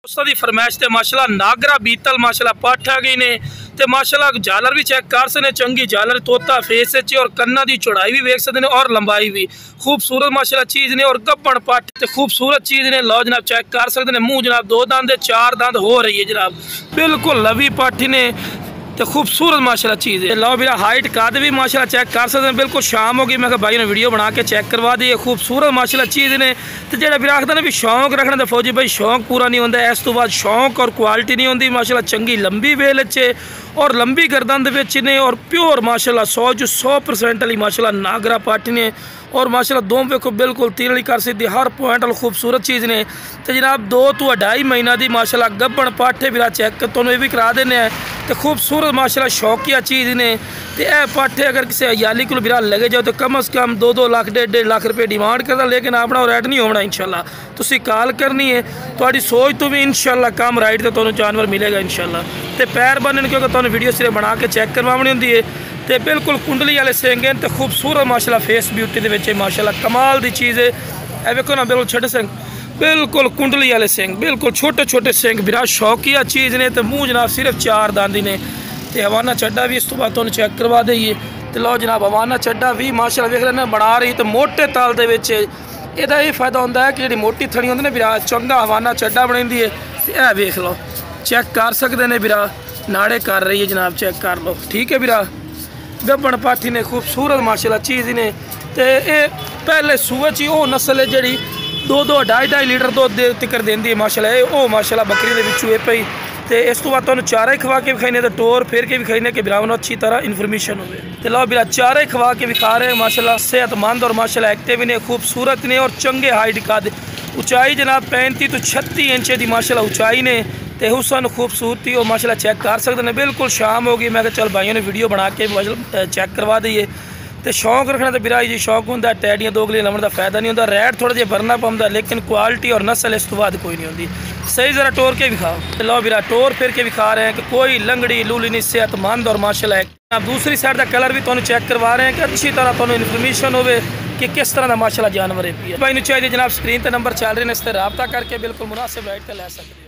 दोस्तों की फरमाइश से माशाल्लाह नागरा बीतल माशाल्लाह पठ आ गई ने ते माशाल्लाह झालर भी चेक कर सकते चंगी झालर तोता फेस और कन्ना की चौड़ाई भी वेख सकते हैं और लंबाई भी खूबसूरत माशाल्लाह चीज़ ने और गब्बन पठ ते खूबसूरत चीज़ ने। लो जनाब चेक कर सकते हैं मुँह जनाब 2 दंद 4 दंद हो रही है जनाब, बिल्कुल लवी पठ ने तो खूबसूरत माशाल्लाह चीज़ है। लो मेरा हाइट कद भी माशाल्लाह चेक कर सकते हैं। बिल्कुल शाम होगी मैं भाई ने वीडियो बना के चेक करवा दी है। खूबसूरत माशाल्लाह चीज़ ने तो जो भी आखता ना भी शौक रखना तो फौजी भाई शौक पूरा नहीं होता, इस तो बाद शौक और क्वालिटी नहीं होती। माशाल्लाह चंगी लंबी वेल चे और लंबी गर्दन ने और प्योर माशाल्लाह 100% वाली माशाल्लाह नागरा पाटी ने और माशाल्लाह दो वेखो बिल्कुल तीरली कर सकती हर पॉइंट वाल खूबसूरत चीज़ ने। तो जनाब 2 तो 2.5 महीना की माशाल्लाह गब्बन पाठे भी चेक तो ये भी करा देने तो खूबसूरत माशाल्लाह शौकिया चीज़ ने। तो यह पाठे अगर किसी हयाली को बिरा लगे जाओ तो कम अज़ कम 2-2 लाख 1.5 लाख रुपये डिमांड करता, लेकिन अपना रेट नहीं होना इंशाल्लाह। तुसी कॉल करनी है थोड़ी सोच तो भी इंशाल्लाह कम राइट तो तुम्हें जानवर मिलेगा इंशाल्लाह। तो पैर बनने क्योंकि तुम्हें वीडियो सिरे बना के चेक करवानी होंगी है। तो बिल्कुल कुंडली वाले सिंह हैं तो खूबसूरत माशाल्लाह फेस ब्यूटी के माशाल्लाह कमाल की चीज़ है। यह देखो ना बिल्कुल छोटे सिंह बिल्कुल कुंडली वाले सिंह बिल्कुल छोटे छोटे सिंह बिरा शौकिया चीज़ ने। तो मुँह जनाब सिर्फ 4 दंद ने। तो हवाना चड्डा भी इस तो बाद तुम चेक करवा दईए। तो लो जनाब हवाना चड्डा भी माशाल्लाह वेख लेना बना रही तो मोटे ताल के यदा ये फायदा होता है कि जी मोटी थड़ी होंगी ना बिरा चंगा हवाना चड्डा बनाई है। तो यह वेख लो चेक कर सकते हैं बिरा नाड़े कर रही है जनाब चेक कर लो ठीक है बिरा गब्बन पाठी ने खूबसूरत माशाल्लाह चीज़ ने। तो ये पहले सूए च वो नस्ल है जी 2-2 2.5 लीटर दुध तिकर देंदी है माशाल्लाह। वो माशाल्लाह बकरी के विचों ये पई। तो इस तो बाद तुम चारा ही खवा के भी खाने तो टोर फिर के भी खाने कि बिरा अच्छी तरह इन्फॉर्मेशन हो। तो लो बिरा चारा ही खवा के भी खा रहे हैं माशाल्लाह सेहतमंद और माशाल्लाह एक्टिव ने खूबसूरत ने और चंगे हाइट कद ऊंचाई जनाब 35 तो 36 इंच की माशाल्लाह ऊंचाई ने। तो हुसन खूबसूरती और माशाल्लाह चेक कर सकते हैं। बिल्कुल शाम होगी मैं चल भाइयों ने वीडियो बना के चेक करवा दईए। तो शौक रखना तो बिरा जी शौक होंगे टैडियाँ दोगली लमन का फायदा नहीं होता, रेट थोड़ा जिहा भरना पौंदा लेकिन क्वालिटी और नस्ल इस तो बाद कोई नहीं होती। सही ज़रा टोर के भी खाओ। तो लो बिरा टोर फिर के भी खा रहे हैं कि कोई लंगड़ी लूली नहीं सेहतमंद और माशाल्लाह है। आप दूसरी साइड का कलर भी तुम चेक करवा रहे हैं कि अच्छी तरह तुम्हें इन्फॉर्मेशन हो कि किस तरह का माशाल्लाह जानवर है। भाई चाहिए जनाब स्क्रीन पर नंबर चल रहे हैं इस पर रब्ता करके बिल्कुल मुनासिब रेट का लै सकते।